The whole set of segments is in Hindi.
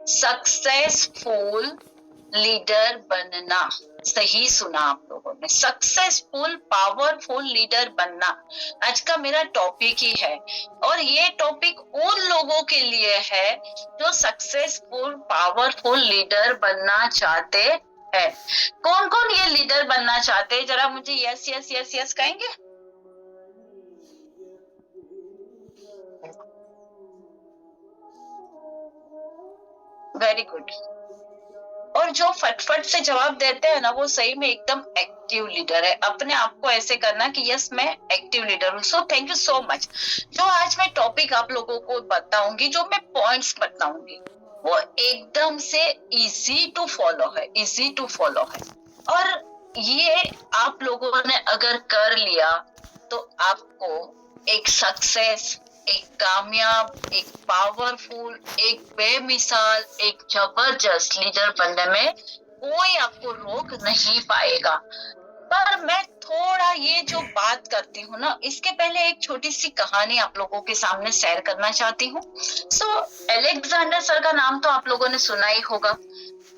सक्सेसफुल लीडर बनना। सही सुना आप लोगों ने, सक्सेसफुल पावरफुल लीडर बनना आज का मेरा टॉपिक ही है। और ये टॉपिक उन लोगों के लिए है जो सक्सेसफुल पावरफुल लीडर बनना चाहते हैं। कौन कौन ये लीडर बनना चाहते हैं, जरा मुझे यस यस यस यस कहेंगे। Very good. और जो फटफट से जवाब देते हैं ना, वो सही में एकदम एक्टिव लीडर है। अपने आप को ऐसे करना कि यस मैं एक्टिव लीडर हूँ। So thank you so much. जो आज मैं टॉपिक आप लोगों को बताऊंगी, जो मैं पॉइंट्स बताऊंगी, वो एकदम से इजी टू फॉलो है, इजी टू फॉलो है। और ये आप लोगों ने अगर कर लिया तो आपको एक सक्सेस, एक कामयाब, एक पावरफुल, एक बेमिसाल, एक जबरदस्त लीडर बनने में कोई आपको रोक नहीं पाएगा। पर मैं थोड़ा ये जो बात करती हूँ ना, इसके पहले एक छोटी सी कहानी आप लोगों के सामने शेयर करना चाहती हूँ। अलेक्जेंडर सर का नाम तो आप लोगों ने सुना ही होगा।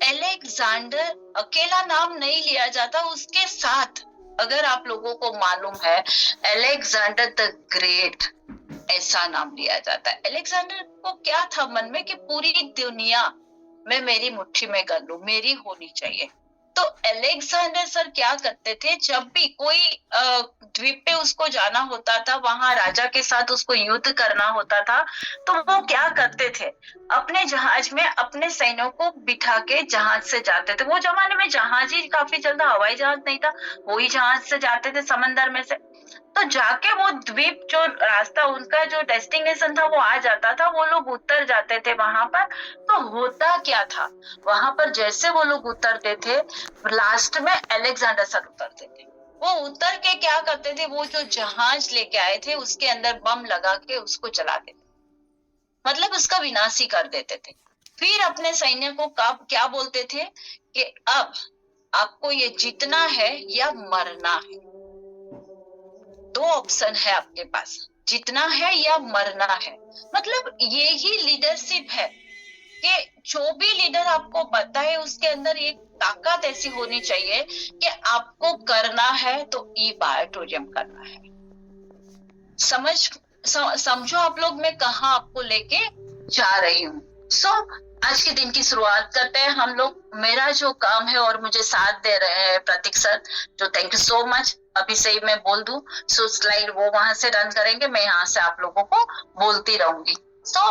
अलेक्जेंडर अकेला नाम नहीं लिया जाता, उसके साथ अगर आप लोगों को मालूम है अलेक्जेंडर द ग्रेट ऐसा नाम लिया जाता है। अलेक्जेंडर को क्या था मन में कि पूरी दुनिया मैं मेरी मुट्ठी में कर लूं, मेरी होनी चाहिए। तो अलेक्जेंडर सर क्या करते थे, जब भी कोई द्वीप पे उसको जाना होता था, वहां राजा के साथ उसको युद्ध करना होता था, तो वो क्या करते थे, अपने जहाज में अपने सैनिकों को बिठा के जहाज से जाते थे। वो जमाने में जहाज ही काफी चलता, हवाई जहाज नहीं था, वही जहाज से जाते थे समंदर में से। तो जाके वो द्वीप, जो रास्ता उनका जो डेस्टिनेशन था वो आ जाता था, वो लोग उतर जाते थे वहां पर। तो होता क्या था, वहां पर जैसे वो लोग उतरते थे, लास्ट में अलेक्जेंडर सर उतरते थे। वो उतर के क्या करते थे, वो जो जहाज लेके आए थे उसके अंदर बम लगा के उसको जलाते थे, मतलब उसका विनाश ही कर देते थे। फिर अपने सैन्य को क्या बोलते थे कि अब आपको ये जीतना है या मरना है। दो ऑप्शन है आपके पास, जीतना है या मरना है। मतलब यही लीडरशिप है कि जो भी लीडर आपको बताए उसके अंदर एक ताकत ऐसी होनी चाहिए कि आपको करना है तो ई बायोटोरियम करना है। समझो आप लोग मैं कहाँ आपको लेके जा रही हूँ। आज के दिन की शुरुआत करते हैं हम लोग। मेरा जो काम है और मुझे साथ दे रहे हैं प्रतीक सर, जो थैंक यू सो मच। अभी से ही मैं बोल दूं, स्लाइड वो वहां से रन करेंगे, मैं यहाँ से आप लोगों को बोलती रहूंगी।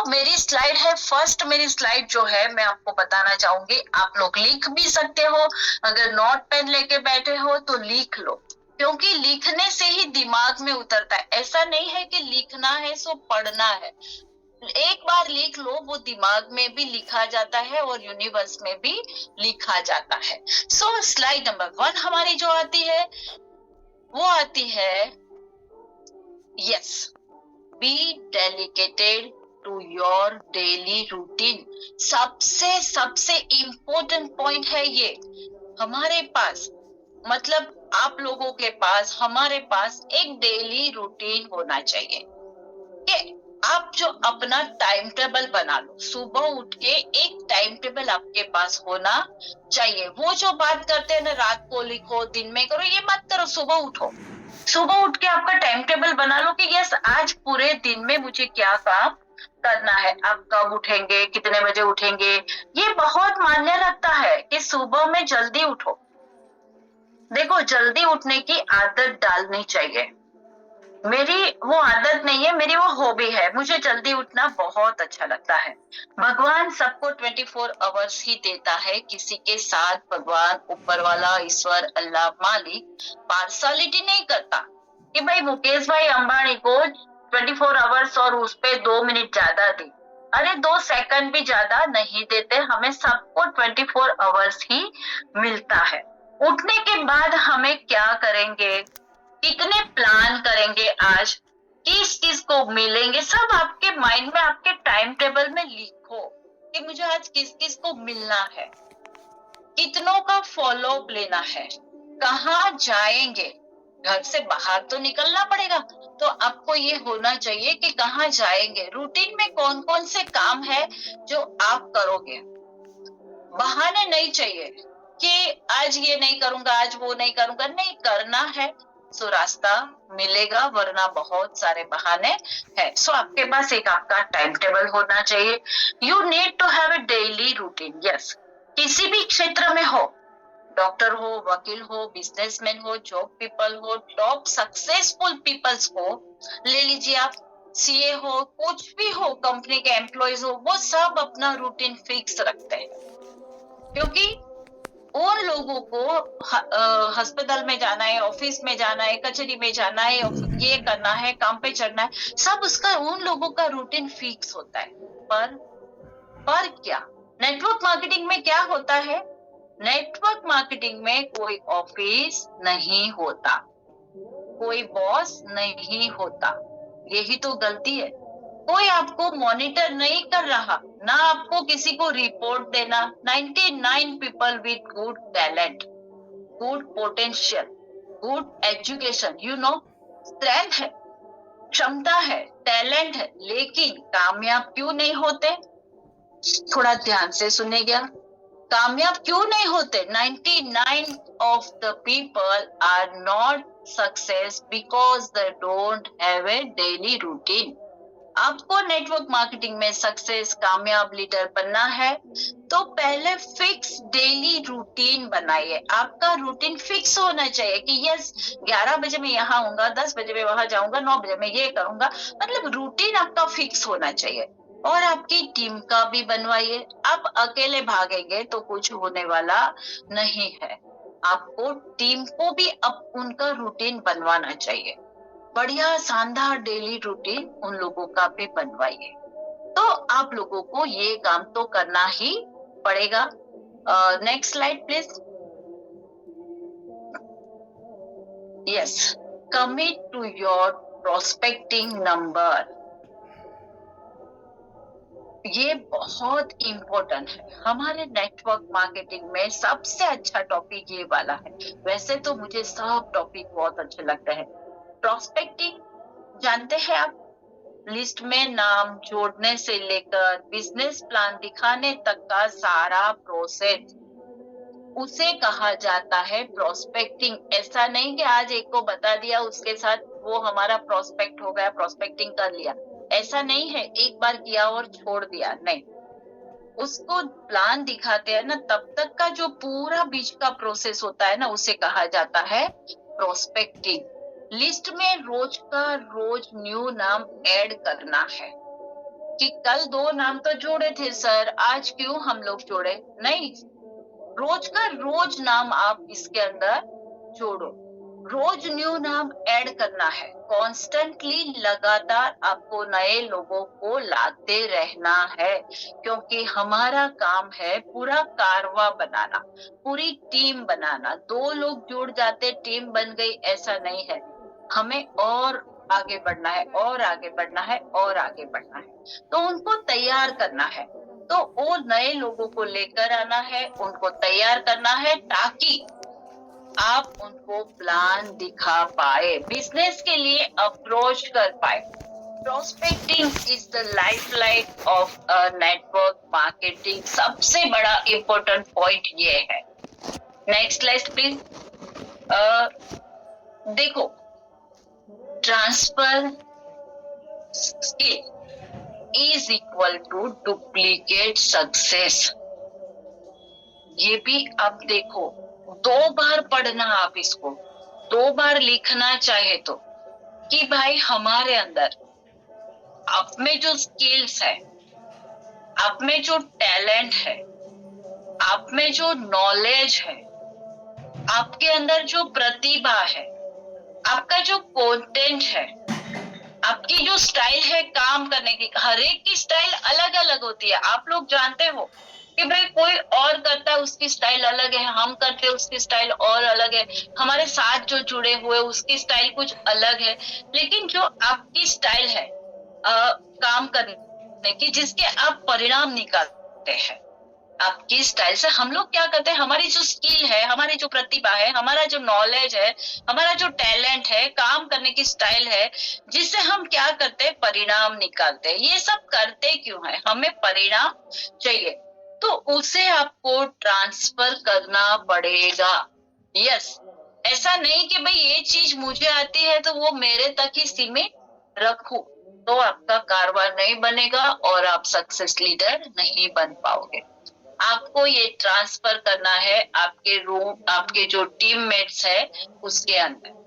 मेरी स्लाइड है फर्स्ट। मेरी स्लाइड जो है मैं आपको बताना चाहूंगी, आप लोग लिख भी सकते हो, अगर नोट पेन लेके बैठे हो तो लिख लो, क्योंकि लिखने से ही दिमाग में उतरता है। ऐसा नहीं है कि लिखना है सो पढ़ना है, एक बार लिख लो वो दिमाग में भी लिखा जाता है और यूनिवर्स में भी लिखा जाता है। स्लाइड नंबर 1 हमारी जो आती है वो आती है, yes, be dedicated to your daily routine. सबसे इम्पोर्टेंट पॉइंट है ये हमारे पास, मतलब आप लोगों के पास, हमारे पास एक डेली रूटीन होना चाहिए कि आप जो अपना टाइम टेबल बना लो। सुबह उठ के एक टाइम टेबल आपके पास होना चाहिए। वो जो बात करते हैं ना, रात को लिखो दिन में करो, ये मत करो। सुबह उठो, सुबह उठ के आपका टाइम टेबल बना लो कि यस आज पूरे दिन में मुझे क्या काम करना है। आप कब उठेंगे, कितने बजे उठेंगे, ये बहुत मायने रखता है कि सुबह में जल्दी उठो। देखो, जल्दी उठने की आदत डालनी चाहिए। मेरी वो आदत नहीं है, मेरी वो हॉबी है। मुझे जल्दी उठना बहुत अच्छा लगता है। भगवान सबको 24 आवर्स ही देता है, किसी के साथ भगवान ऊपर वाला ईश्वर अल्लाह मालिक पार्शलिटी नहीं करता कि भाई मुकेश भाई अंबानी को 24 आवर्स और उस पे 2 मिनट ज्यादा दी। अरे 2 सेकंड भी ज्यादा नहीं देते, हमें सबको 24 आवर्स ही मिलता है। उठने के बाद हमें क्या करेंगे, कितने प्लान करेंगे, आज किस किस को मिलेंगे, सब आपके माइंड में, आपके टाइम टेबल में लिखो कि मुझे आज किस किस को मिलना है, कितनों का फॉलो अप लेना है, कहाँ जाएंगे। घर से बाहर तो निकलना पड़ेगा, तो आपको ये होना चाहिए कि कहाँ जाएंगे, रूटीन में कौन कौन से काम है जो आप करोगे। बहाने नहीं चाहिए कि आज ये नहीं करूंगा, आज वो नहीं करूंगा, नहीं करना है सो रास्ता मिलेगा, वरना बहुत सारे बहाने हैं। सो आपके पास एक आपका टाइम टेबल होना चाहिए। You need to have a daily routine. Yes, किसी भी क्षेत्र में हो, डॉक्टर हो, वकील हो, बिजनेसमैन हो, जॉब पीपल हो, टॉप सक्सेसफुल पीपल्स को ले लीजिए आप, सीए हो, कुछ भी हो, कंपनी के एम्प्लॉयज हो, वो सब अपना रूटीन फिक्स रखते हैं, क्योंकि उन लोगों को अस्पताल में जाना है, ऑफिस में जाना है, कचहरी में जाना है, ये करना है, काम पे चढ़ना है, सब उसका उन लोगों का रूटीन फिक्स होता है। पर क्या नेटवर्क मार्केटिंग में क्या होता है? नेटवर्क मार्केटिंग में कोई ऑफिस नहीं होता, कोई बॉस नहीं होता, यही तो गलती है। कोई आपको मॉनिटर नहीं कर रहा, ना आपको किसी को रिपोर्ट देना। 99 people with good talent, good potential, good education, you know, strength है, क्षमता है, टैलेंट है, लेकिन कामयाब क्यों नहीं होते? थोड़ा ध्यान से सुनिएगा, कामयाब क्यों नहीं होते? 99 of the people are not success because they don't have a daily routine. आपको नेटवर्क मार्केटिंग में सक्सेस, कामयाब लीडर बनना है तो पहले फिक्स डेली रूटीन बनाइए। आपका रूटीन फिक्स होना चाहिए कि यस 11 बजे मैं यहाँ आऊंगा, 10 बजे मैं वहां जाऊंगा, 9 बजे मैं ये करूंगा, मतलब रूटीन आपका फिक्स होना चाहिए। और आपकी टीम का भी बनवाइए। आप अकेले भागेंगे तो कुछ होने वाला नहीं है, आपको टीम को भी अब उनका रूटीन बनवाना चाहिए। बढ़िया शानदार डेली रूटीन उन लोगों का भी बनवाइए। तो आप लोगों को ये काम तो करना ही पड़ेगा। Next slide please. Yes, commit to your prospecting number. ये बहुत इम्पोर्टेंट है। हमारे नेटवर्क मार्केटिंग में सबसे अच्छा टॉपिक ये वाला है। वैसे तो मुझे सब टॉपिक बहुत अच्छे लगते हैं। प्रोस्पेक्टिंग जानते हैं आप? लिस्ट में नाम जोड़ने से लेकर बिजनेस प्लान दिखाने तक का सारा प्रोसेस, उसे कहा जाता है प्रोस्पेक्टिंग। ऐसा नहीं कि आज एक को बता दिया उसके साथ वो हमारा प्रोस्पेक्ट हो गया, प्रोस्पेक्टिंग कर लिया, ऐसा नहीं है एक बार किया और छोड़ दिया, नहीं। उसको प्लान दिखाते हैं ना, तब तक का जो पूरा बीच का प्रोसेस होता है ना, उसे कहा जाता है प्रोस्पेक्टिंग। लिस्ट में रोज का रोज न्यू नाम ऐड करना है कि कल 2 नाम तो जोड़े थे सर, आज क्यों हम लोग जोड़े? नहीं, रोज का रोज नाम आप इसके अंदर जोड़ो। रोज न्यू नाम ऐड करना है। कॉन्स्टेंटली लगातार आपको नए लोगों को लाते रहना है, क्योंकि हमारा काम है पूरा कारवा बनाना, पूरी टीम बनाना। 2 लोग जुड़ जाते टीम बन गई, ऐसा नहीं है। हमें और आगे बढ़ना है, और आगे बढ़ना है, और आगे बढ़ना है। तो उनको तैयार करना है, तो वो नए लोगों को लेकर आना है, उनको तैयार करना है ताकि आप उनको प्लान दिखा पाए, बिजनेस के लिए अप्रोच कर पाए। Prospecting is the lifeline of network marketing. सबसे बड़ा इंपॉर्टेंट पॉइंट ये है। Next slide please. देखो, transfer skill is equal to duplicate success. ये भी अब देखो, 2 बार पढ़ना, आप इसको 2 बार लिखना चाहे तो, कि भाई हमारे अंदर आप में जो स्किल्स है, आप में जो टैलेंट है, आप में जो नॉलेज है, आपके अंदर जो प्रतिभा है, आपका जो कंटेंट है, आपकी जो स्टाइल है काम करने की, हर एक की स्टाइल अलग अलग होती है। आप लोग जानते हो कि भाई कोई और करता है उसकी स्टाइल अलग है, हम करते हैं उसकी स्टाइल और अलग है, हमारे साथ जो जुड़े हुए उसकी स्टाइल कुछ अलग है। लेकिन जो आपकी स्टाइल है काम करने की, जिसके आप परिणाम निकालते हैं, आपकी स्टाइल से हम लोग क्या करते हैं, हमारी जो स्किल है, हमारी जो प्रतिभा है, हमारा जो नॉलेज है, हमारा जो टैलेंट है, काम करने की स्टाइल है, जिससे हम क्या करते हैं, परिणाम निकालते हैं। ये सब करते क्यों है? हमें परिणाम चाहिए। तो उसे आपको ट्रांसफर करना पड़ेगा। यस, ऐसा नहीं कि भाई ये चीज मुझे आती है तो वो मेरे तक ही सीमित रखूं, तो आपका कारोबार नहीं बनेगा और आप सक्सेस लीडर नहीं बन पाओगे। आपको ये ट्रांसफर करना है आपके रूम, आपके जो टीममेट्स है उसके अंदर,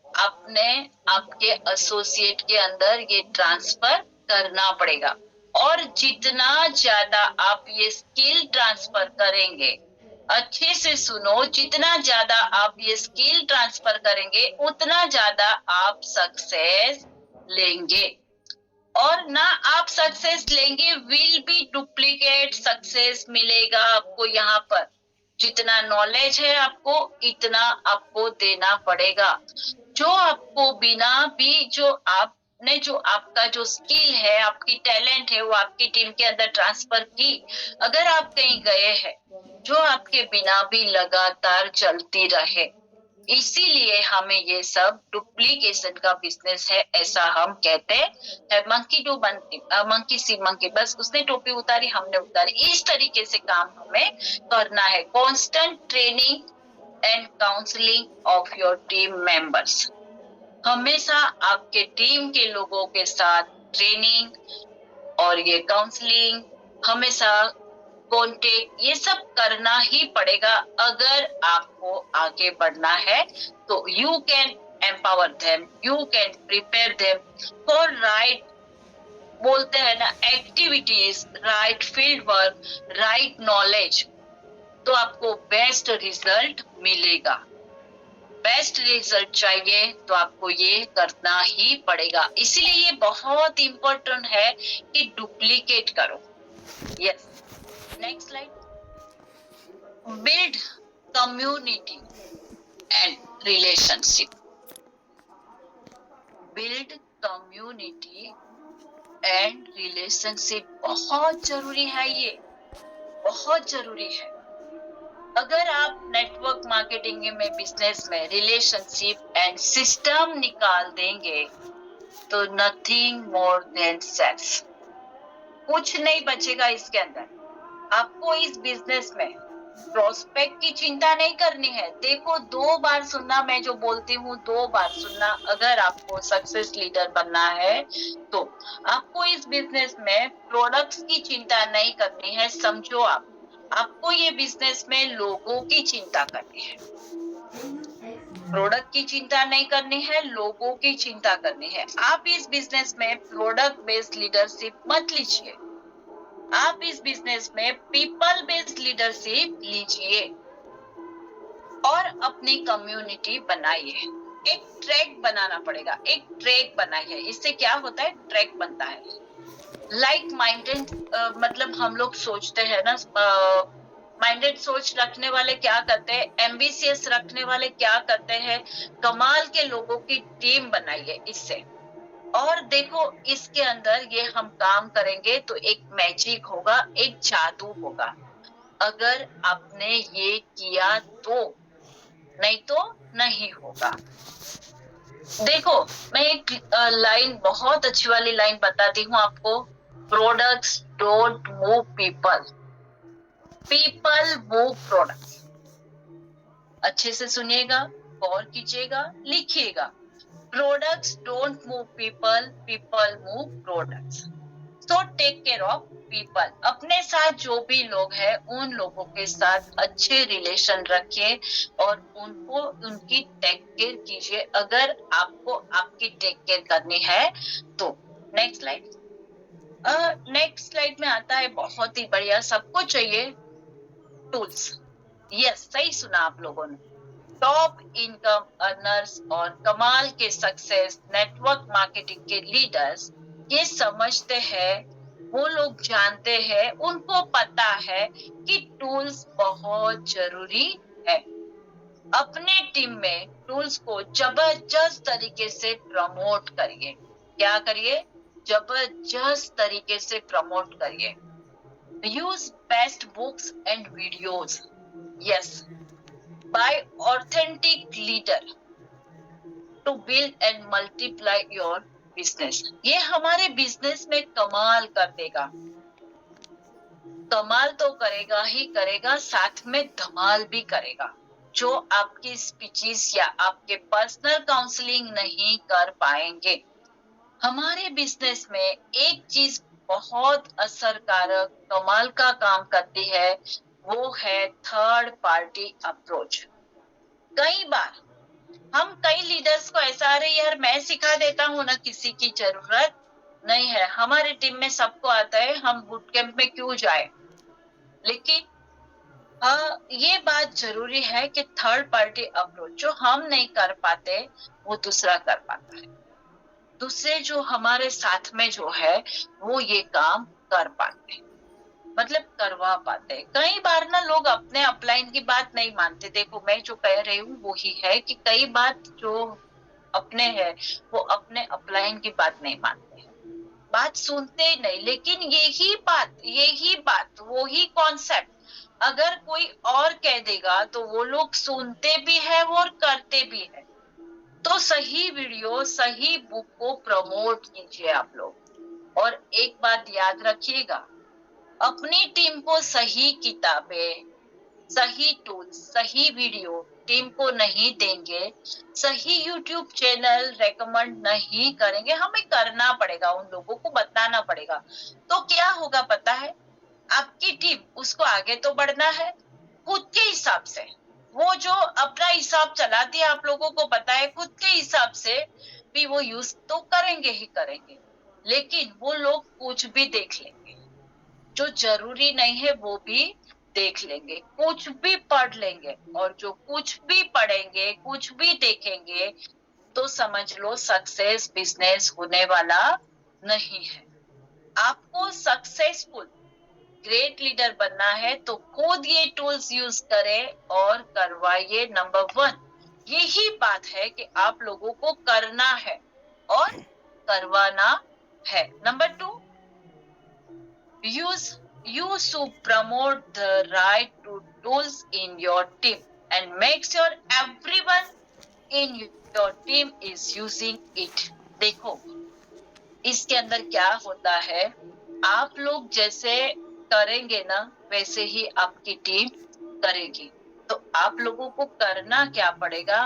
आपने आपके एसोसिएट के अंदर ये ट्रांसफर करना पड़ेगा। और जितना ज्यादा आप ये स्किल ट्रांसफर करेंगे, अच्छे से सुनो, जितना ज्यादा आप ये स्किल ट्रांसफर करेंगे उतना ज्यादा आप सक्सेस लेंगे। और ना आप सक्सेस लेंगे, विल बी डुप्लीकेट सक्सेस मिलेगा आपको। यहाँ पर जितना नॉलेज है आपको इतना आपको देना पड़ेगा। जो आपको बिना भी जो आपका जो स्किल है, आपकी टैलेंट है, वो आपकी टीम के अंदर ट्रांसफर की, अगर आप कहीं गए हैं, जो आपके बिना भी लगातार चलती रहे। इसीलिए हमें ये सब डुप्लीकेशन का बिजनेस है, ऐसा हम कहते हैं। Monkey to monkey see monkey, बस उसने टोपी उतारी हमने उतारी, इस तरीके से काम हमें करना है। Constant training and counselling of your team members, हमेशा आपके टीम के लोगों के साथ ट्रेनिंग और ये काउंसलिंग, हमेशा कॉन्टेक्ट, ये सब करना ही पड़ेगा अगर आपको आगे बढ़ना है। तो you can empower them, you can prepare them for right, बोलते हैं ना, activities, right field work, right knowledge, तो आपको बेस्ट रिजल्ट मिलेगा। बेस्ट रिजल्ट चाहिए तो आपको ये करना ही पड़ेगा। इसीलिए ये बहुत इंपॉर्टेंट है कि डुप्लीकेट करो। Yes, next slide. Build community and relationship, build community and relationship बहुत जरूरी है, ये बहुत जरूरी है। अगर आप नेटवर्क मार्केटिंग में, बिजनेस में रिलेशनशिप एंड सिस्टम निकाल देंगे तो नथिंग मोर देन सेल्स, कुछ नहीं बचेगा इसके अंदर। आपको इस बिजनेस में प्रोस्पेक्ट की चिंता नहीं करनी है। देखो, 2 बार सुनना, मैं जो बोलती हूँ 2 बार सुनना। अगर आपको सक्सेस लीडर बनना है तो आपको इस बिजनेस में प्रोडक्ट्स की चिंता नहीं करनी है। समझो, आपको ये बिजनेस में लोगों की चिंता करनी है। प्रोडक्ट की चिंता नहीं करनी है, लोगों की चिंता करनी है। आप इस बिजनेस में प्रोडक्ट बेस्ड लीडरशिप मत लीजिए, आप इस बिजनेस में पीपल बेस्ड लीडरशिप लीजिए और अपनी कम्युनिटी बनाइए। एक ट्रैक बनाना पड़ेगा, एक ट्रैक बनाइए। इससे क्या होता है, ट्रैक बनता है। लाइक माइंडेड, मतलब हम लोग सोचते हैं ना, माइंडेड सोच रखने वाले क्या करते हैं, एम्बिशियस रखने वाले क्या करते हैं, कमाल के लोगों की टीम बनाइए इससे। और देखो, इसके अंदर ये हम काम करेंगे तो एक मैजिक होगा, एक जादू होगा। अगर आपने ये किया तो, नहीं तो नहीं होगा। देखो, मैं एक लाइन, बहुत अच्छी वाली लाइन बताती हूँ आपको। Products don't move people, people move products. अच्छे से सुनिएगा, गौर कीजिएगा, लिखिएगा। Products don't move people, people move products. So take care of people. अपने साथ जो भी लोग हैं उन लोगों के साथ अच्छे रिलेशन रखिए और उनको, उनकी टेक केयर कीजिए अगर आपको आपकी टेक केयर करनी है तो। Next slide. नेक्स्ट स्लाइड में आता है बहुत ही बढ़िया, सबको चाहिए टूल्स। यस, सही सुना आप लोगों ने। टॉप इनकम अर्नर्स और कमाल के सक्सेस नेटवर्क मार्केटिंग के लीडर्स ये समझते हैं, वो लोग जानते हैं, उनको पता है कि टूल्स बहुत जरूरी है। अपने टीम में टूल्स को जबरदस्त तरीके से प्रमोट करिए। क्या करिए, जबरदस्त तरीके से प्रमोट करिए। Use best books and videos. Yes, by authentic leader to build and multiply your business. ये हमारे बिजनेस में कमाल कर देगा। कमाल तो करेगा ही करेगा, साथ में धमाल भी करेगा, जो आपकी स्पीचेस या आपके पर्सनल काउंसलिंग नहीं कर पाएंगे। हमारे बिजनेस में एक चीज बहुत असरकारक कमाल का काम करती है, वो है थर्ड पार्टी अप्रोच। कई बार हम कई लीडर्स को ऐसा, अरे यार मैं सिखा देता हूँ ना, किसी की जरूरत नहीं है, हमारी टीम में सबको आता है, हम बूट कैंप में क्यों जाए। लेकिन ये बात जरूरी है कि थर्ड पार्टी अप्रोच जो हम नहीं कर पाते वो दूसरा कर पाता है, दूसरे जो हमारे साथ में जो है वो ये काम कर पाते हैं, मतलब करवा पाते हैं। कई बार ना लोग अपने अपलाइन की बात नहीं मानते। देखो मैं जो कह रही हूँ वो ही है कि कई बात जो अपने है वो अपने अपलाइन की बात नहीं मानते हैं, बात सुनते ही नहीं। लेकिन यही बात वही कॉन्सेप्ट अगर कोई और कह देगा तो वो लोग सुनते भी है और करते भी है। तो सही वीडियो सही बुक को प्रमोट कीजिए आप लोग। और एक बात याद रखिएगा, अपनी टीम को सही किताबें, सही टूल्स, सही वीडियो टीम को नहीं देंगे, सही यूट्यूब चैनल रेकमेंड नहीं करेंगे, हमें करना पड़ेगा, उन लोगों को बताना पड़ेगा। तो क्या होगा पता है, आपकी टीम उसको आगे तो बढ़ना है खुद के हिसाब से, वो जो अपना हिसाब चलाती है आप लोगों को पता है, खुद के हिसाब से भी वो यूज तो करेंगे ही करेंगे, लेकिन वो लोग कुछ भी देख लेंगे, जो जरूरी नहीं है वो भी देख लेंगे, कुछ भी पढ़ लेंगे, और जो कुछ भी पढ़ेंगे कुछ भी देखेंगे तो समझ लो सक्सेस बिजनेस होने वाला नहीं है। आपको सक्सेसफुल ग्रेट लीडर बनना है तो खुद ये टूल्स यूज करें और करवाइए। नंबर 1 यही बात है कि आप लोगों को करना है और करवाना है। Number 2, you should promote the right tools in your team and make sure everyone in your team is using it। देखो इसके अंदर क्या होता है, आप लोग जैसे करेंगे ना वैसे ही आपकी टीम करेगी। तो आप लोगों को करना क्या पड़ेगा,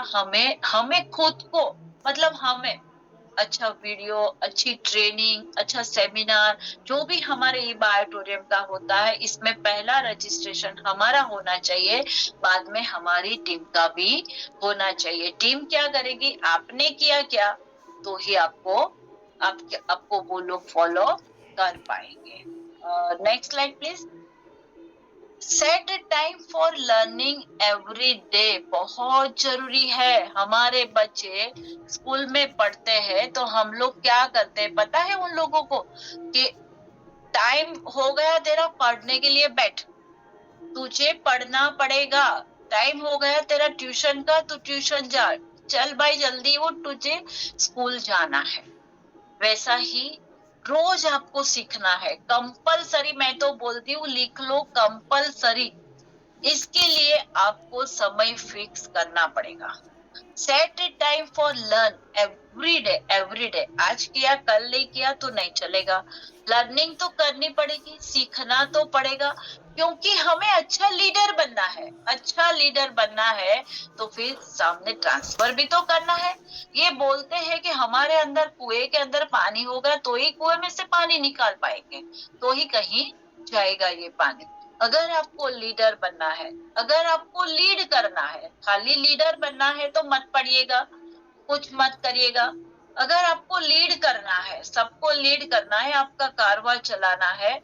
हमें खुद को, मतलब हमें अच्छा वीडियो, अच्छी ट्रेनिंग, अच्छा सेमिनार, जो भी हमारे ईबा ऑडिटोरियम का होता है, इसमें पहला रजिस्ट्रेशन हमारा होना चाहिए, बाद में हमारी टीम का भी होना चाहिए। टीम क्या करेगी, आपने किया क्या तो ही आपको वो लोग फॉलो कर पाएंगे। Next slide please. Set time for learning every day बहुत जरूरी है। हमारे बच्चे स्कूल में पढ़ते हैं तो हम लोग क्या करते हैं पता है उन लोगों को, कि टाइम हो गया तेरा पढ़ने के लिए, बैठ, तुझे पढ़ना पड़ेगा, टाइम हो गया तेरा ट्यूशन का, तू ट्यूशन जा, चल भाई जल्दी उठ, तुझे स्कूल जाना है। वैसा ही रोज आपको सीखना है, कंपलसरी, मैं तो बोलती हूँ लिख लो कंपलसरी। इसके लिए आपको समय फिक्स करना पड़ेगा। Set time for learn every day. आज किया कल नहीं किया तो नहीं चलेगा, लर्निंग तो करनी पड़ेगी, सीखना तो पड़ेगा, क्योंकि हमें अच्छा लीडर बनना है। अच्छा लीडर बनना है तो फिर सामने ट्रांसफर भी तो करना है। ये बोलते हैं कि हमारे अंदर कुएं के अंदर पानी होगा तो ही कुएं में से पानी निकाल पाएंगे, तो ही कहीं जाएगा ये पानी। अगर आपको लीडर बनना है, अगर आपको लीड करना है, खाली लीडर बनना है तो मत पढ़िएगा, कुछ मत करिएगा। अगर आपको लीड करना है, सबको लीड करना है, आपका कारवां चलाना है,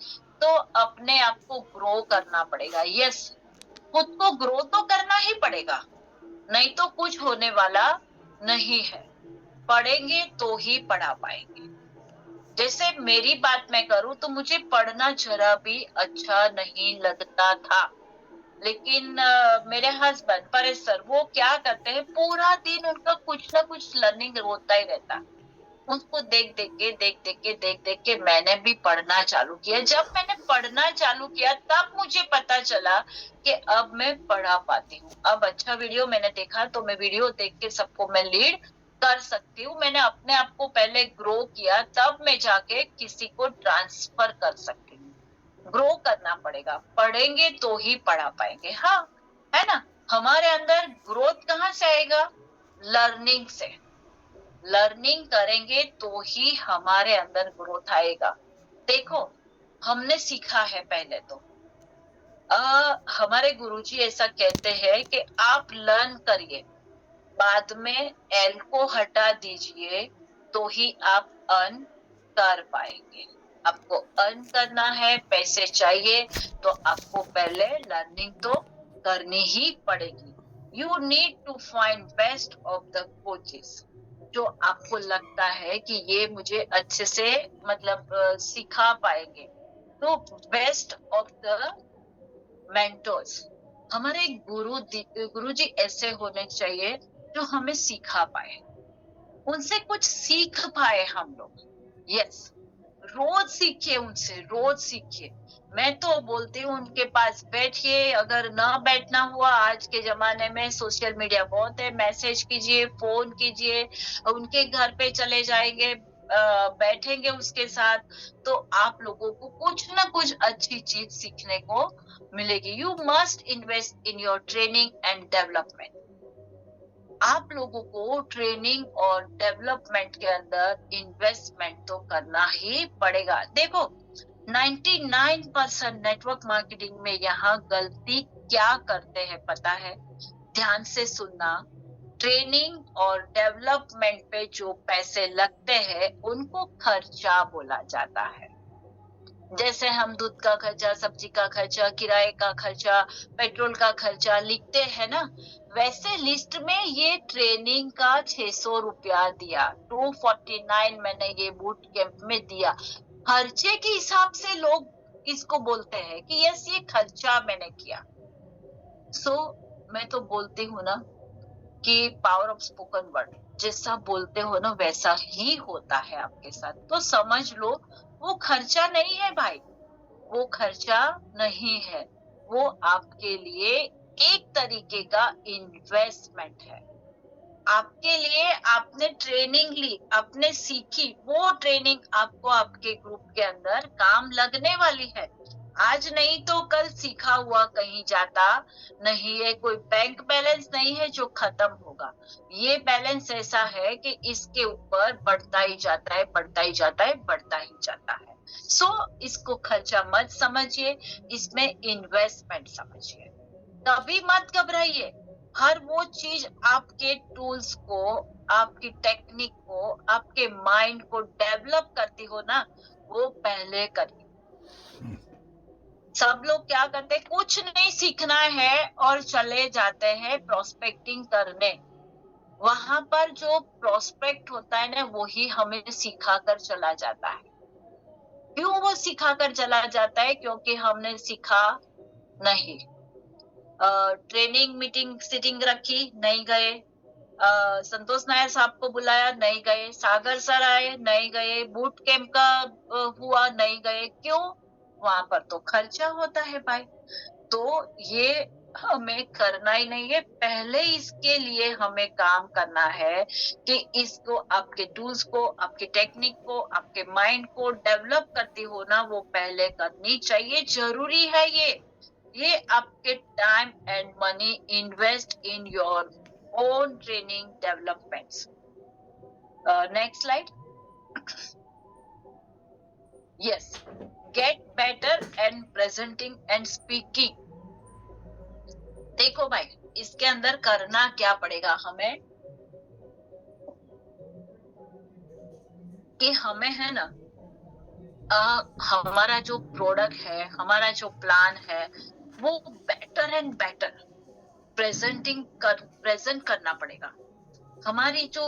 तो अपने आप को ग्रो करना पड़ेगा। यस, खुद को ग्रो तो करना ही पड़ेगा, नहीं तो कुछ होने वाला नहीं है। पढ़ेंगे तो ही पढ़ा पाएंगे। जैसे मेरी बात मैं करूं तो मुझे पढ़ना जरा भी अच्छा नहीं लगता था, लेकिन मेरे हस्बैंड परेश सर वो क्या करते हैं, पूरा दिन उनका कुछ ना कुछ लर्निंग होता ही रहता। उसको देख देख के मैंने भी पढ़ना चालू किया। जब मैंने पढ़ना चालू किया तब मुझे पता चला कि अब मैं पढ़ा पाती हूँ। अब अच्छा वीडियो मैंने देखा तो मैं वीडियो देख के सबको मैं लीड कर सकती हूँ। मैंने अपने आप को पहले ग्रो किया, तब मैं जाके किसी को ट्रांसफर कर सकती हूँ। ग्रो करना पड़ेगा, पढ़ेंगे तो ही पढ़ा पाएंगे। हाँ, है ना? हमारे अंदर ग्रोथ कहाँ से आएगा? लर्निंग से। लर्निंग करेंगे तो ही हमारे अंदर ग्रोथ आएगा। देखो, हमने सीखा है पहले तो हमारे गुरुजी ऐसा कहते हैं कि आप लर्न करिए, बाद में एल को हटा दीजिए तो ही आप अर्न कर पाएंगे। आपको अर्न करना है, पैसे चाहिए, तो आपको पहले लर्निंग तो करनी ही पड़ेगी। You need to find best of the coaches, जो आपको लगता है कि ये मुझे अच्छे से मतलब सिखा पाएंगे। तो बेस्ट ऑफ द मेंटर्स, हमारे गुरुजी ऐसे होने चाहिए जो हमें सिखा पाए, उनसे कुछ सीख पाए हम लोग। यस, रोज सीखिए उनसे, रोज सीखिए। मैं तो बोलती हूँ उनके पास बैठिए, अगर ना बैठना हुआ, आज के जमाने में सोशल मीडिया बहुत है, मैसेज कीजिए, फोन कीजिए, उनके घर पे चले जाएंगे, बैठेंगे उसके साथ, तो आप लोगों को कुछ ना कुछ अच्छी चीज सीखने को मिलेगी। You must invest in your training and development. आप लोगों को ट्रेनिंग और डेवलपमेंट के अंदर इन्वेस्टमेंट तो करना ही पड़ेगा। देखो, 99% नेटवर्क मार्केटिंग में यहाँ गलती क्या करते हैं पता है? ध्यान से सुनना। ट्रेनिंग और डेवलपमेंट पे जो पैसे लगते हैं उनको खर्चा बोला जाता है। जैसे हम दूध का खर्चा, सब्जी का खर्चा, किराए का खर्चा, पेट्रोल का खर्चा लिखते हैं ना, वैसे लिस्ट में ये ट्रेनिंग का 600 रुपया दिया, 249 मैंने ये बूट कैंप में दिया। खर्चे के हिसाब से लोग इसको बोलते हैं कि यस ये खर्चा मैंने किया। मैं तो बोलती हूँ ना कि पावर ऑफ स्पोकन वर्ड, जैसा बोलते हो ना वैसा ही होता है आपके साथ। तो समझ लो वो खर्चा नहीं है भाई, वो खर्चा नहीं है, वो आपके लिए एक तरीके का इन्वेस्टमेंट है। आपके लिए आपने ट्रेनिंग ली, आपने सीखी, वो ट्रेनिंग आपको आपके ग्रुप के अंदर काम लगने वाली है। आज नहीं तो कल सीखा हुआ कहीं जाता नहीं है। कोई बैंक बैलेंस नहीं है जो खत्म होगा। ये बैलेंस ऐसा है कि इसके ऊपर बढ़ता ही जाता है, बढ़ता ही जाता है, बढ़ता ही जाता है। इसको खर्चा मत समझिए, इसमें इन्वेस्टमेंट समझिए। कभी मत घबराइए। हर वो चीज आपके टूल्स को, आपकी टेक्निक को, आपके माइंड को डेवलप करती हो ना, वो पहले करिए। सब लोग क्या करते हैं, कुछ नहीं सीखना है और चले जाते हैं प्रोस्पेक्टिंग करने। वहां पर जो प्रोस्पेक्ट होता है ना, वही हमें सिखा कर चला जाता है। क्यों वो सिखा कर चला जाता है? क्योंकि हमने सीखा नहीं। ट्रेनिंग मीटिंग सिटिंग रखी, नहीं गए। संतोष नायर साहब को बुलाया, नहीं गए। सागर सर आए, नहीं गए। बूट कैंप का हुआ, नहीं गए। क्यों? वहां पर तो खर्चा होता है भाई। तो ये हमें करना ही नहीं है। पहले इसके लिए हमें काम करना है कि इसको, आपके टूल्स को, आपकी टेक्निक को, आपके माइंड को डेवलप करती हो ना, वो पहले करनी चाहिए। जरूरी है ये आपके time and money invest in your own training developments. Next slide. Yes, get better and presenting and speaking. देखो भाई, इसके अंदर करना क्या पड़ेगा हमें कि हमें है ना, हमारा जो प्रोडक्ट है, हमारा जो प्लान है, वो बेटर एंड बेटर प्रेजेंट करना पड़ेगा। हमारी जो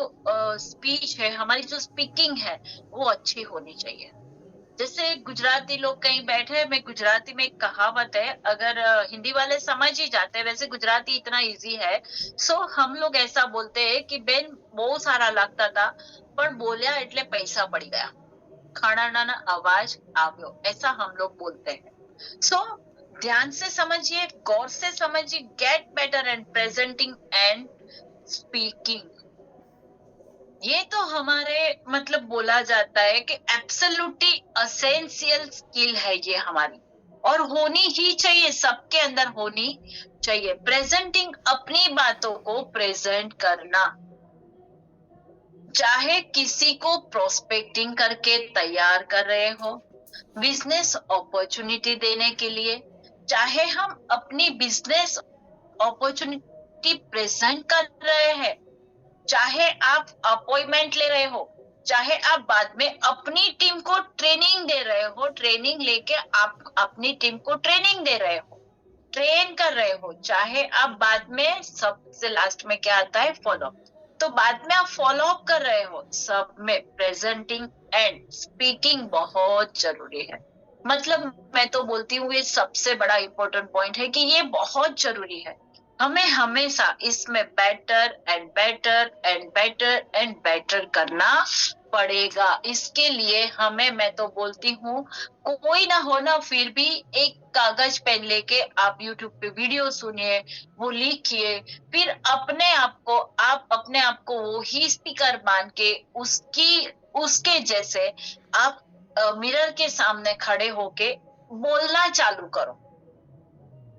स्पीच है, हमारी जो स्पीकिंग है, वो अच्छी होनी चाहिए। जैसे गुजराती लोग कहीं बैठे, मैं गुजराती में एक कहावत है, अगर हिंदी वाले समझ ही जाते हैं, वैसे गुजराती इतना इजी है। हम लोग ऐसा बोलते हैं कि बेन बहुत सारा लगता था पर बोलिया एटले पैसा पड़ी गया, खाना ना आवाज આવ્યો, ऐसा हम लोग बोलते हैं। ध्यान से समझिए, गौर से समझिए। Get better and presenting and speaking, ये तो हमारे मतलब बोला जाता है कि एब्सोल्युटली एसेंशियल स्किल है ये हमारी। और होनी ही चाहिए, सबके अंदर होनी चाहिए। प्रेजेंटिंग, अपनी बातों को प्रेजेंट करना, चाहे किसी को प्रोस्पेक्टिंग करके तैयार कर रहे हो, बिजनेस अपॉर्चुनिटी देने के लिए, चाहे हम अपनी बिजनेस अपॉर्चुनिटी प्रेजेंट कर रहे हैं, चाहे आप अपॉइंटमेंट ले रहे हो, चाहे आप बाद में अपनी टीम को ट्रेनिंग दे रहे हो, ट्रेनिंग लेके आप अपनी टीम को ट्रेनिंग दे रहे हो, ट्रेन कर रहे हो, चाहे आप बाद में, सबसे लास्ट में क्या आता है, फॉलो अप, तो बाद में आप फॉलो अप कर रहे हो, सब में प्रेजेंटिंग एंड स्पीकिंग बहुत जरूरी है। मतलब मैं तो बोलती हूँ ये सबसे बड़ा इम्पोर्टेंट पॉइंट है कि ये बहुत जरूरी है। हमें हमेशा इसमें better and better and better and better करना पड़ेगा। इसके लिए हमें, मैं तो बोलती हूँ, कोई ना हो ना, फिर भी एक कागज पेन लेके आप YouTube पे वीडियो सुनिए, वो लिखिए, फिर आप अपने आप को वो ही स्पीकर मान के उसके जैसे आप मिरर के सामने खड़े होके बोलना चालू करो।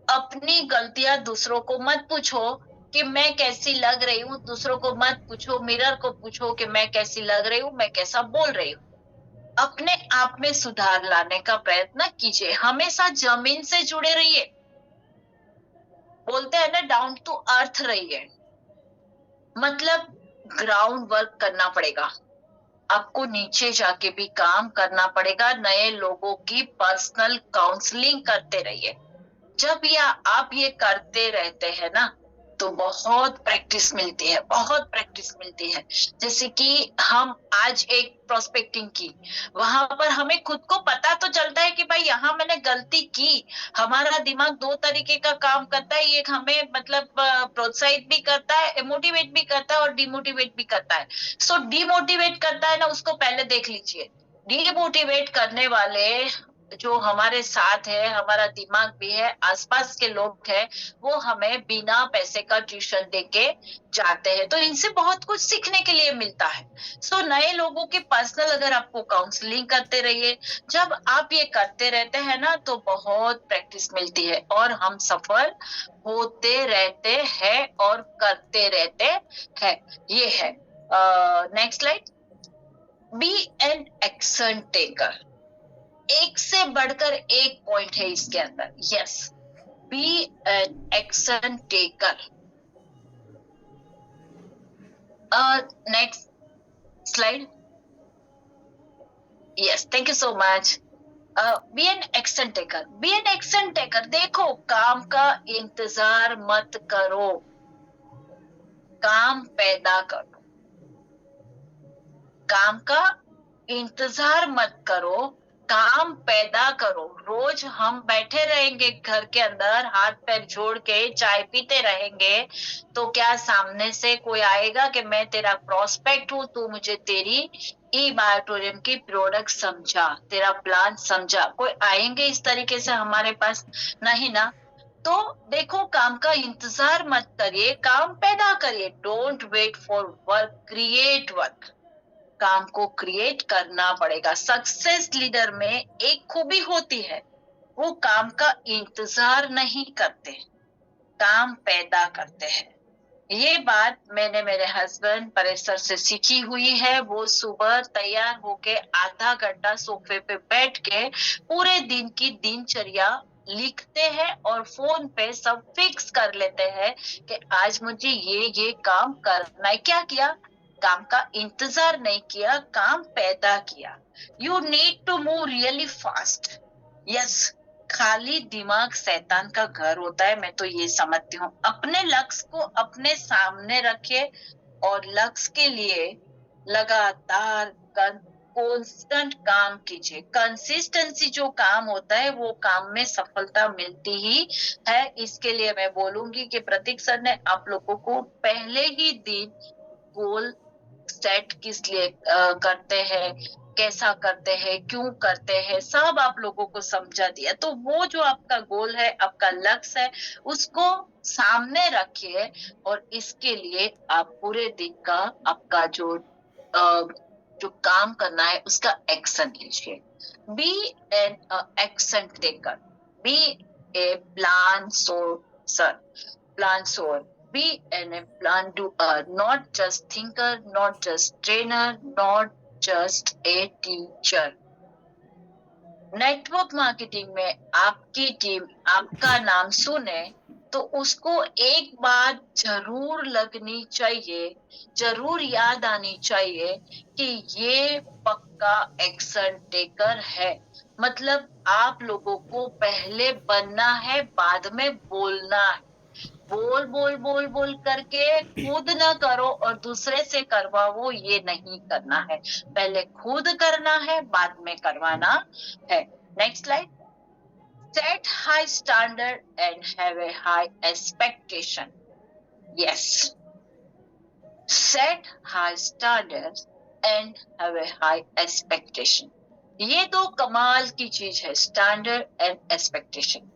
अपनी गलतियां दूसरों को मत पूछो कि मैं कैसी लग रही हूँ, दूसरों को मत पूछो, मिरर को पूछो कि मैं कैसी लग रही हूँ, मैं कैसा बोल रही हूँ। अपने आप में सुधार लाने का प्रयत्न कीजिए, हमेशा जमीन से जुड़े रहिए, बोलते हैं ना, डाउन टू अर्थ रहिए, मतलब ग्राउंड वर्क करना पड़ेगा, आपको नीचे जाके भी काम करना पड़ेगा, नए लोगों की पर्सनल काउंसलिंग करते रहिए। जब आप ये करते रहते हैं ना, तो बहुत प्रैक्टिस मिलती है, बहुत प्रैक्टिस मिलती है। जैसे कि हम आज एक प्रोस्पेक्टिंग की, वहां पर हमें खुद को पता तो चलता है कि भाई यहाँ मैंने गलती की। हमारा दिमाग दो तरीके का काम करता है, एक हमें मतलब प्रोत्साहित भी करता है, मोटिवेट भी करता है और डिमोटिवेट भी करता है। सो डिमोटिवेट करता है ना, उसको पहले देख लीजिए। डिमोटिवेट करने वाले जो हमारे साथ है, हमारा दिमाग भी है, आसपास के लोग हैं, वो हमें बिना पैसे का ट्यूशन देके जाते हैं, तो इनसे बहुत कुछ सीखने के लिए मिलता है। सो नए लोगों के पर्सनल अगर आपको काउंसलिंग करते रहिए, जब आप ये करते रहते हैं ना, तो बहुत प्रैक्टिस मिलती है और हम सफल होते रहते हैं और करते रहते हैं। ये है next slide. Be an action taker, एक से बढ़कर एक पॉइंट है इसके अंदर। Yes, be an action taker. Next slide. Yes, thank you so much. Be an action taker, be an action taker. देखो, काम का इंतजार मत करो, काम पैदा करो। काम का इंतजार मत करो, काम पैदा करो। रोज हम बैठे रहेंगे घर के अंदर, हाथ पैर जोड़ के चाय पीते रहेंगे, तो क्या सामने से कोई आएगा कि मैं तेरा प्रोस्पेक्ट हूँ, तू मुझे तेरी ई बायोटोरियम की प्रोडक्ट समझा, तेरा प्लान समझा? कोई आएंगे इस तरीके से हमारे पास? नहीं ना। तो देखो, काम का इंतजार मत करिए, काम पैदा करिए। Don't wait for work, create work. काम को क्रिएट करना पड़ेगा। सक्सेस लीडर में एक खूबी होती है, वो काम का इंतजार नहीं करते, काम पैदा करते हैं। ये बात मैंने मेरे हस्बैंड परेश सर से सीखी हुई है। वो सुबह तैयार होके आधा घंटा सोफे पे बैठ के पूरे दिन की दिनचर्या लिखते हैं और फोन पे सब फिक्स कर लेते हैं कि आज मुझे ये काम करना है। क्या किया? काम का इंतजार नहीं किया, काम पैदा किया। You need to move really fast. Yes, खाली दिमाग शैतान का घर होता है, मैं तो ये समझती हूँ। अपने लक्ष्य को अपने सामने रखिए और लक्ष्य के लिए लगातार कांस्टेंट काम कीजिए। कंसिस्टेंसी जो काम होता है, वो काम में सफलता मिलती ही है। इसके लिए मैं बोलूंगी कि प्रतीक सर ने आप लोगों को पहले ही दिन गोल सेट किस लिए करते हैं, कैसा करते हैं, क्यों करते हैं, सब आप लोगों को समझा दिया। तो वो जो आपका गोल है, आपका लक्ष्य है, उसको सामने रखिए और इसके लिए आप पूरे दिन का आपका जो काम करना है उसका एक्शन लीजिए। Be an action taker. Be a plan sower. Plan sower. Be a plan doer, not just thinker, not just trainer, not just a teacher. Network marketing में आपकी टीम आपका नाम सुने तो उसको एक बात जरूर लगनी चाहिए, जरूर याद आनी चाहिए कि ये पक्का एक्शन टेकर है। मतलब आप लोगों को पहले बनना है, बाद में बोलना है। बोल बोल बोल बोल करके खुद ना करो और दूसरे से करवाओ, ये नहीं करना है। पहले खुद करना है, बाद में करवाना है। Next slide. Set high standard and have a high expectation. Yes, set high standard and have a high expectation. ये दो कमाल की चीज है, standard and expectation.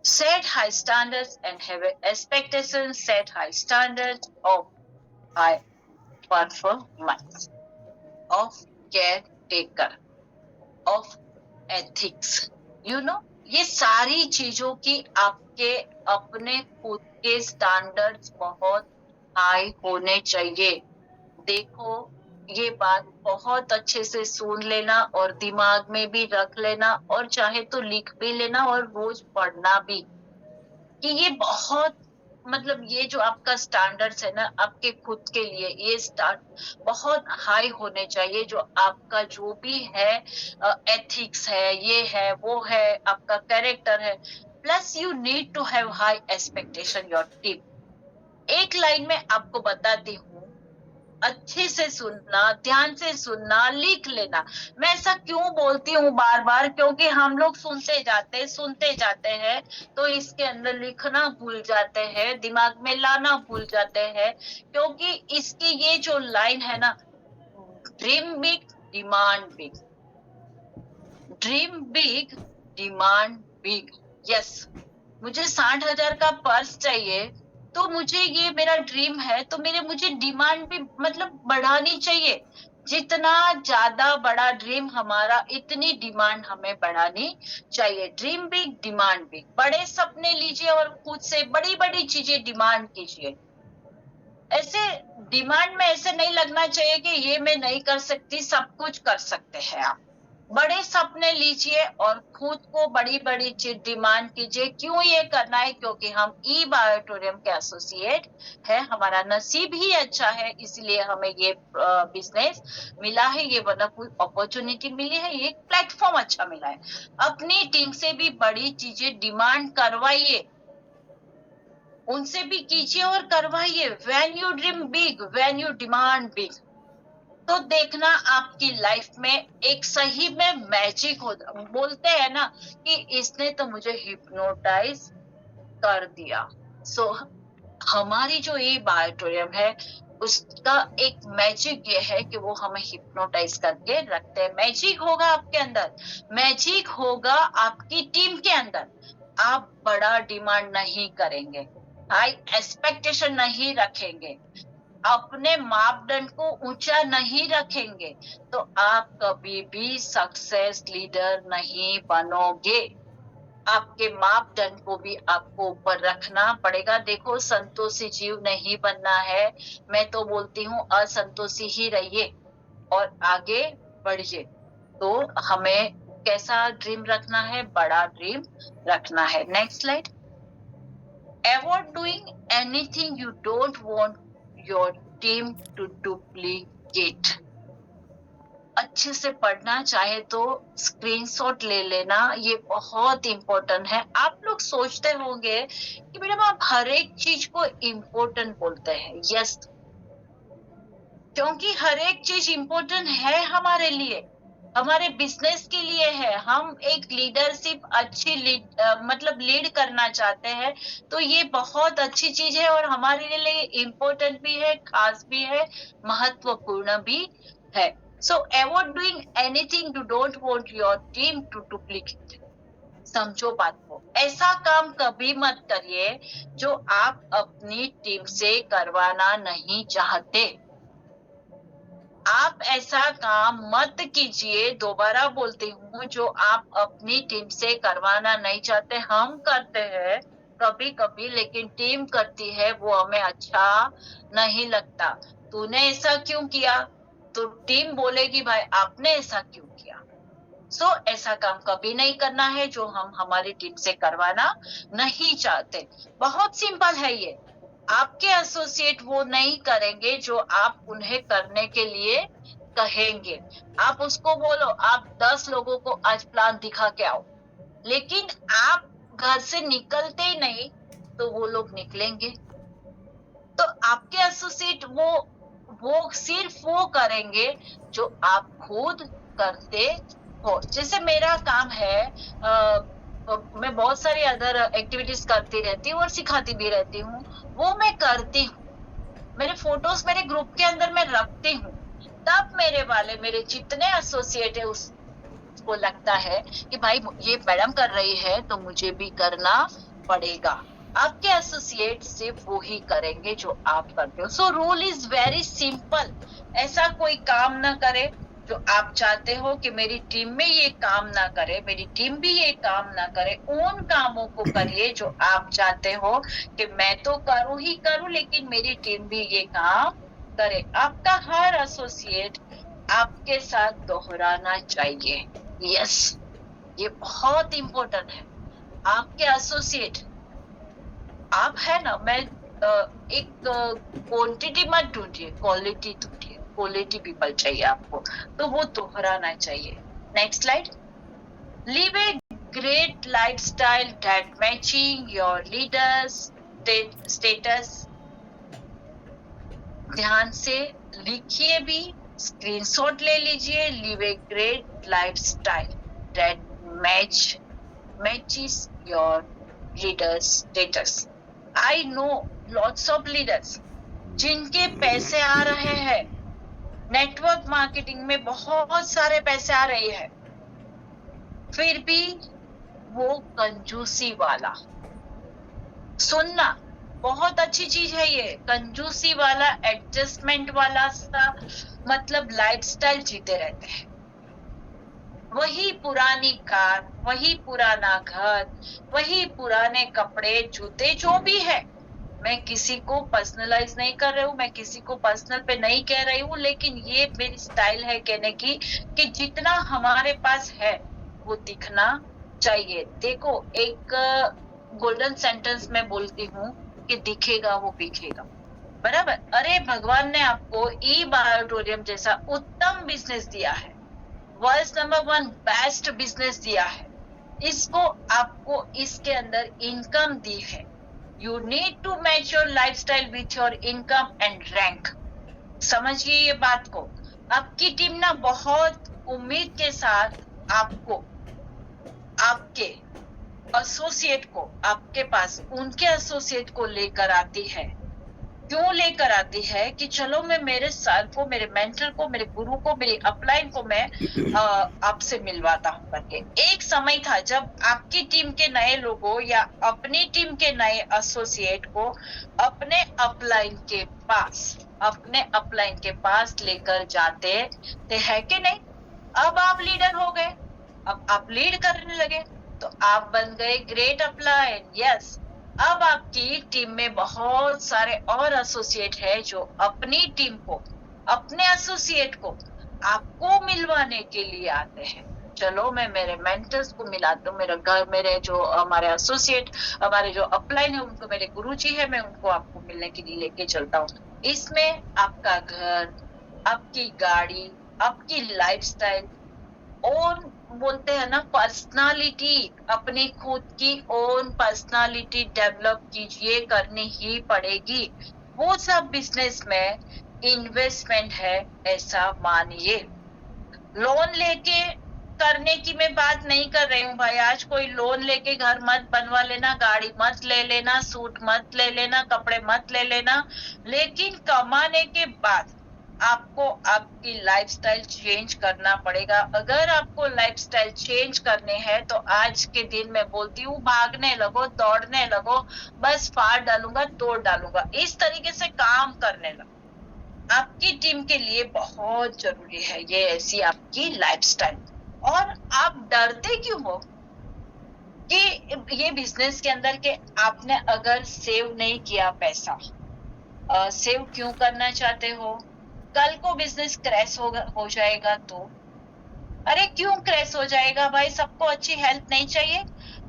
Set high standards and have an expectation. Set high standards of high performance, of caretaker, of ethics. You know, ये सारी चीजों की आपके अपने खुद के स्टैंडर्ड्स बहुत हाई होने चाहिए। देखो, ये बात बहुत अच्छे से सुन लेना और दिमाग में भी रख लेना, और चाहे तो लिख भी लेना और रोज पढ़ना भी, कि ये बहुत मतलब ये जो आपका स्टैंडर्ड्स है ना आपके खुद के लिए, ये स्टार्ट बहुत हाई होने चाहिए। जो आपका जो भी है एथिक्स है, ये है, वो है, आपका कैरेक्टर है। Plus you need to have high expectation your team. एक लाइन में आपको बताती हूँ, अच्छे से सुनना, ध्यान से सुनना, लिख लेना। मैं ऐसा क्यों बोलती हूँ बार बार, क्योंकि हम लोग सुनते जाते हैं तो इसके अंदर लिखना भूल जाते हैं, दिमाग में लाना भूल जाते हैं। क्योंकि इसकी ये जो लाइन है ना, dream big demand big, dream big demand big. Yes, मुझे 60,000 का पर्स चाहिए तो मुझे ये मेरा ड्रीम है, तो मुझे डिमांड भी मतलब बढ़ानी चाहिए। जितना ज्यादा बड़ा ड्रीम हमारा, इतनी डिमांड हमें बढ़ानी चाहिए। ड्रीम बिग डिमांड बिग, बड़े सपने लीजिए और खुद से बड़ी बड़ी चीजें डिमांड कीजिए। ऐसे डिमांड में ऐसे नहीं लगना चाहिए कि ये मैं नहीं कर सकती, सब कुछ कर सकते हैं आप। बड़े सपने लीजिए और खुद को बड़ी बड़ी चीज डिमांड कीजिए। क्यों ये करना है? क्योंकि हम ई बायोटोरियम के एसोसिएट है, हमारा नसीब ही अच्छा है, इसलिए हमें ये बिजनेस मिला है, ये वंडरफुल अपॉर्चुनिटी मिली है, ये प्लेटफॉर्म अच्छा मिला है। अपनी टीम से भी बड़ी चीजें डिमांड करवाइए, उनसे भी कीजिए और करवाइए। When you dream big, when you demand big, तो देखना आपकी लाइफ में एक सही में मैजिक हो। बोलते हैं ना कि इसने तो मुझे हिप्नोटाइज कर दिया। सो हमारी जो ये बायोटोरियम है उसका एक मैजिक ये है कि वो हमें हिप्नोटाइज करके रखते हैं। मैजिक होगा आपके अंदर, मैजिक होगा आपकी टीम के अंदर। आप बड़ा डिमांड नहीं करेंगे, हाई एक्सपेक्टेशन नहीं रखेंगे, अपने मापदंड को ऊंचा नहीं रखेंगे, तो आप कभी भी सक्सेस लीडर नहीं बनोगे। आपके मापदंड को भी आपको ऊपर रखना पड़ेगा। देखो, संतोषी जीव नहीं बनना है, मैं तो बोलती हूँ असंतोषी ही रहिए और आगे बढ़िए। तो हमें कैसा ड्रीम रखना है? बड़ा ड्रीम रखना है। Next slide. Avoid doing anything you don't want your team to duplicate. अच्छे से पढ़ना, चाहे तो स्क्रीनशॉट ले लेना, ये बहुत इंपॉर्टेंट है। आप लोग सोचते होंगे कि मैडम आप हर एक चीज को इम्पोर्टेंट बोलते हैं। यस, क्योंकि हर एक चीज इम्पोर्टेंट है हमारे लिए, हमारे बिजनेस के लिए है। हम एक लीडरशिप अच्छी मतलब लीड करना चाहते हैं, तो ये बहुत अच्छी चीज है और हमारे लिए इम्पोर्टेंट भी है, खास भी है, महत्वपूर्ण भी है। So avoid doing anything you don't want your team to duplicate. समझो बात को, ऐसा काम कभी मत करिए जो आप अपनी टीम से करवाना नहीं चाहते। आप ऐसा काम मत कीजिए, दोबारा बोलती हूँ, जो आप अपनी टीम से करवाना नहीं चाहते। हम करते हैं कभी कभी, लेकिन टीम करती है, वो हमें अच्छा नहीं लगता। तूने ऐसा क्यों किया? तो टीम बोलेगी भाई आपने ऐसा क्यों किया। ऐसा काम कभी नहीं करना है जो हम हमारी टीम से करवाना नहीं चाहते। बहुत सिंपल है ये। आपके एसोसिएट वो नहीं करेंगे जो आप उन्हें करने के लिए कहेंगे। आप उसको बोलो आप 10 लोगों को आज प्लान दिखा के आओ, लेकिन आप घर से निकलते ही नहीं तो वो लोग निकलेंगे। तो आपके एसोसिएट वो सिर्फ वो करेंगे जो आप खुद करते हो। जैसे मेरा काम है, मैं बहुत सारी अदर एक्टिविटीज करती रहती हूँ और सिखाती भी रहती हूँ, वो मैं करती हूँ। मेरे फोटोज मेरे ग्रुप के अंदर मैं रखती हूँ। तब मेरे जितने एसोसिएट है उसको लगता है कि भाई ये मैडम कर रही है तो मुझे भी करना पड़ेगा। आपके एसोसिएट सिर्फ वो ही करेंगे जो आप करते हो। So rule is very simple. ऐसा कोई काम ना करे जो आप चाहते हो कि मेरी टीम में ये काम ना करे, मेरी टीम भी ये काम ना करे। उन कामों को करिए जो आप चाहते हो कि मैं तो करूं ही करूं, लेकिन मेरी टीम भी ये काम करे। आपका हर एसोसिएट आपके साथ दोहराना चाहिए। यस, ये बहुत इंपॉर्टेंट है। आपके एसोसिएट आप है ना, मैं एक क्वांटिटी मत ढूंढिए, क्वालिटी ढूंढिए। क्वालिटी पीपल चाहिए आपको, तो वो दोहराना चाहिए। Next slide. Live a great lifestyle that matching your leaders status. ध्यान से लिखिए भी, स्क्रीनशॉट ले लीजिए। Live a great lifestyle that matches your leaders status. I know lots of leaders जिनके पैसे आ रहे हैं, नेटवर्क मार्केटिंग में बहुत सारे पैसे आ रहे हैं, फिर भी वो कंजूसी वाला। सुनना बहुत अच्छी चीज है ये, कंजूसी वाला, एडजस्टमेंट वाला सा मतलब लाइफस्टाइल जीते रहते हैं। वही पुरानी कार, वही पुराना घर, वही पुराने कपड़े जूते, जो भी है। मैं किसी को पर्सनलाइज नहीं कर रही हूँ, मैं किसी को पर्सनल पे नहीं कह रही हूँ, लेकिन ये मेरी स्टाइल है कहने की कि जितना हमारे पास है वो दिखना चाहिए। देखो, एक गोल्डन सेंटेंस में बोलती हूँ कि दिखेगा वो बिकेगा, बराबर। अरे भगवान ने आपको ई बायोटोरियम जैसा उत्तम बिजनेस दिया है, वर्ल्ड नंबर 1 बेस्ट बिजनेस दिया है, इसको आपको इसके अंदर इनकम दी है। You need to match your lifestyle with your income and rank. समझिए ये बात को। आपकी टीम ना बहुत उम्मीद के साथ आपको, आपके एसोसिएट को आपके पास उनके एसोसिएट को लेकर आती है। क्यों लेकर आती है कि चलो मैं मेरे सर को, मेरे मेंटर को, मेरे गुरु को, मेरी अपलाइन को मैं आपसे मिलवाता हूँ करके। एक समय था जब आपकी टीम के नए लोगों या अपनी टीम के नए एसोसिएट को अपने अपलाइन के पास लेकर जाते थे, है कि नहीं? अब आप लीडर हो गए, अब आप लीड करने लगे, तो आप बन गए ग्रेट अपलाइन। यस, अब आपकी टीम में बहुत सारे और एसोसिएट है जो अपनी टीम को, अपने एसोसिएट को आपको मिलवाने के लिए आते हैं। चलो मैं मेरे मेंटर्स को मिलाता हूँ, मेरे जो हमारे एसोसिएट, हमारे जो अपलाइन है, उनको मेरे गुरुजी है, मैं उनको आपको मिलने के लिए लेके चलता हूँ। इसमें आपका घर, आपकी गाड़ी, आपकी लाइफस्टाइल, ओन बोलते हैं ना पर्सनालिटी, अपनी खुद की ओन पर्सनालिटी डेवलप कीजिए, करनी ही पड़ेगी। वो सब बिजनेस में इन्वेस्टमेंट है, ऐसा मानिए। लोन लेके करने की मैं बात नहीं कर रही हूँ भाई। आज कोई लोन लेके घर मत बनवा लेना, गाड़ी मत ले लेना, सूट मत ले लेना, कपड़े मत ले लेना, लेकिन कमाने के बाद आपको आपकी लाइफस्टाइल चेंज करना पड़ेगा। अगर आपको लाइफस्टाइल चेंज करने हैं तो आज के दिन मैं बोलती हूँ भागने लगो, दौड़ने लगो, बस फाड़ डालूंगा, तोड़ डालूंगा, इस तरीके से काम करने लगो। आपकी टीम के लिए बहुत जरूरी है ये ऐसी आपकी लाइफस्टाइल। और आप डरते क्यों हो कि ये बिजनेस के अंदर के आपने अगर सेव नहीं किया पैसा, सेव क्यों करना चाहते हो? कल को बिजनेस क्रैश हो जाएगा तो? अरे क्यों क्रैश हो जाएगा भाई? सबको अच्छी हेल्थ नहीं चाहिए?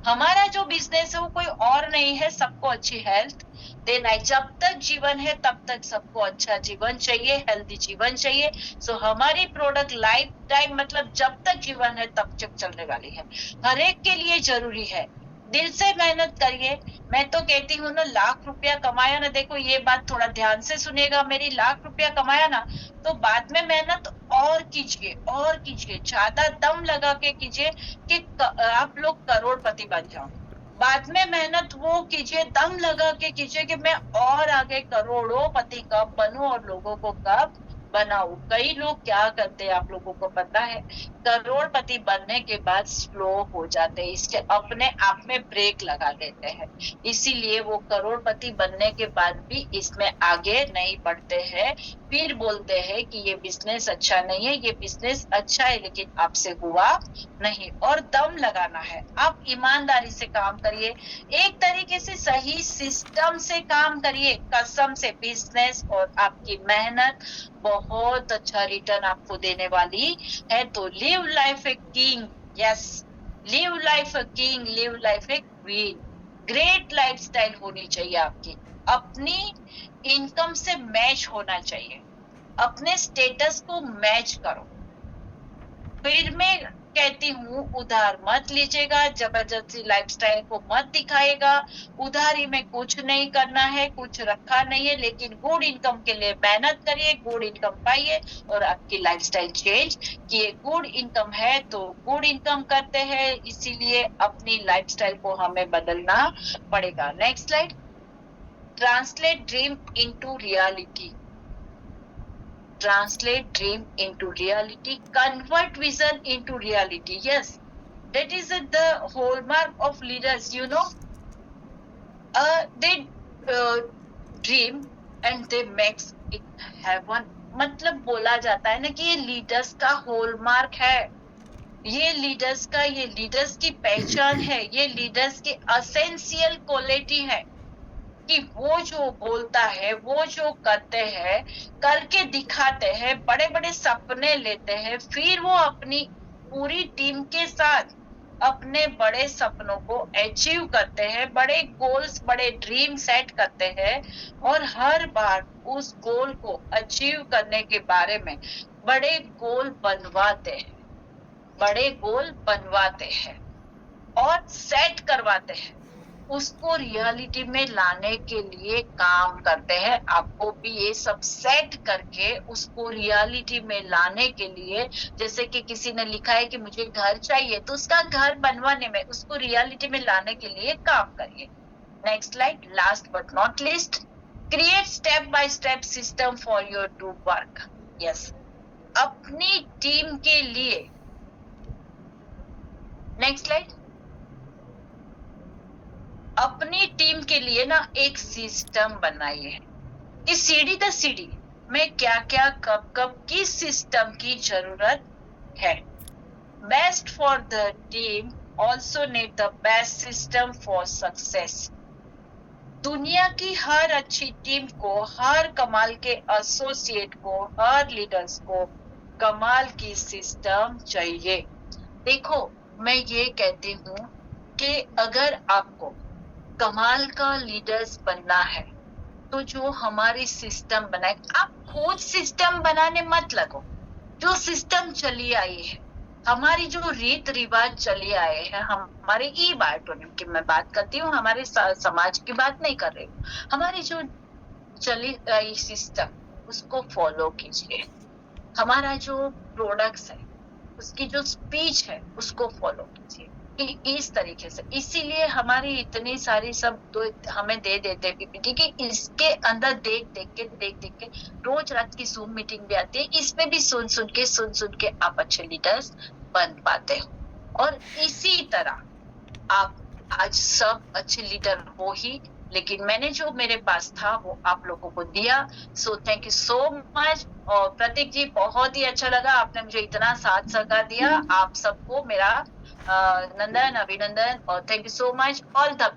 हमारा जो बिजनेस है वो कोई और नहीं है, सबको अच्छी हेल्थ देना है। जब तक जीवन है तब तक सबको अच्छा जीवन चाहिए, हेल्दी जीवन चाहिए। सो हमारी प्रोडक्ट लाइफ टाइम मतलब जब तक जीवन है तब तक चलने वाली है, हर एक के लिए जरूरी है। दिल से मेहनत करिए। मैं तो कहती हूँ ना, लाख रुपया कमाया ना, देखो ये बात थोड़ा ध्यान से सुनेगा मेरी, लाख रुपया कमाया ना तो बाद में मेहनत और कीजिए, ज्यादा दम लगा के कीजिए कि आप लोग करोड़पति बन जाओ। बाद में मेहनत वो कीजिए, दम लगा के कीजिए कि मैं और आगे करोड़ोंपति कब बनूं और लोगों को कब बनाऊं। कई लोग क्या करते हैं आप लोगों को पता है? करोड़पति बनने के बाद स्लो हो जाते हैं, इसके अपने आप में ब्रेक लगा देते हैं, इसीलिए वो करोड़पति बनने के बाद भी इसमें आगे नहीं बढ़ते हैं। फिर बोलते हैं कि ये बिजनेस अच्छा नहीं है, ये बिजनेस अच्छा है लेकिन आपसे हुआ नहीं। और दम लगाना है, आप ईमानदारी से काम करिए, एक तरीके से सही सिस्टम से काम करिए, कसम से बिजनेस और आपकी मेहनत बहुत अच्छा रिटर्न आपको देने वाली है। तो live life a king, yes, live life a king, live life a queen. Great lifestyle होनी चाहिए आपकी, अपनी इनकम से मैच होना चाहिए, अपने स्टेटस को मैच करो। फिर मैं कहती हूँ उधार मत लीजिएगा, जबरदस्ती लाइफस्टाइल को मत दिखाएगा। उधारी में कुछ नहीं करना है, कुछ रखा नहीं है, लेकिन गुड इनकम के लिए मेहनत करिए, गुड इनकम पाइए और आपकी लाइफस्टाइल चेंज किए। गुड इनकम है तो गुड इनकम करते हैं, इसीलिए अपनी लाइफस्टाइल को हमें बदलना पड़ेगा। Next slide. Translate dream into reality, translate dream into reality, convert vision into reality. Yes, that is the hallmark of leaders, you know. They dream and they makes it happen. मतलब बोला जाता है ना कि ये लीडर्स का हॉलमार्क है, ये लीडर्स की पहचान है, ये लीडर्स की एसेंशियल क्वालिटी है कि वो जो बोलता है, वो जो करते हैं, करके दिखाते हैं, बड़े बड़े सपने लेते हैं, फिर वो अपनी पूरी टीम के साथ अपने बड़े सपनों को अचीव करते हैं, बड़े गोल्स, बड़े ड्रीम सेट करते हैं और हर बार उस गोल को अचीव करने के बारे में बड़े गोल बनवाते हैं और सेट करवाते हैं, उसको रियलिटी में लाने के लिए काम करते हैं। आपको भी ये सब सेट करके उसको रियलिटी में लाने के लिए, जैसे कि किसी ने लिखा है कि मुझे घर चाहिए, तो उसका घर बनवाने में, उसको रियलिटी में लाने के लिए काम करिए। Next slide. Last but not least, create step by step system for your to work. Yes, अपनी टीम के लिए। Next slide. अपनी टीम के लिए ना एक सिस्टम बनाइए कि सीढ़ी दर सीढ़ी में क्या क्या कब कब किस सिस्टम की जरूरत है। Best for the team also need the best system for success. दुनिया की हर अच्छी टीम को, हर कमाल के एसोसिएट को, हर लीडर्स को कमाल की सिस्टम चाहिए। देखो, मैं ये कहती हूँ कि अगर आपको कमाल का लीडर्स बनना है तो जो हमारी सिस्टम बनाए, आप खुद सिस्टम बनाने मत लगो। जो सिस्टम चली आई है, हमारी जो रीत रिवाज चले आए हैं, हमारे ई बायोटोनिम की मैं बात करती हूँ, हमारे समाज की बात नहीं कर रही हूँ, हमारी जो चली आई सिस्टम, उसको फॉलो कीजिए। हमारा जो प्रोडक्ट्स है, उसकी जो स्पीच है, उसको फॉलो कीजिए इस तरीके से। इसीलिए हमारी इतनी सारी सब तो हमें दे देते पीपीटी कि इसके अंदर देख देख के रोज रात की जूम मीटिंग भी आती है, इसमें भी सुन सुन के आप अच्छे लीडर्स बन पाते हो। और इसी तरह आप आज सब अच्छे लीडर हो ही लेकिन मैंने जो मेरे पास था वो आप लोगों को दिया। So thank you so much. और प्रतीक जी, बहुत ही अच्छा लगा, आपने मुझे इतना साथ सहकार दिया। आप सबको मेरा नंदन, अभिनंदन और thank you so much. All the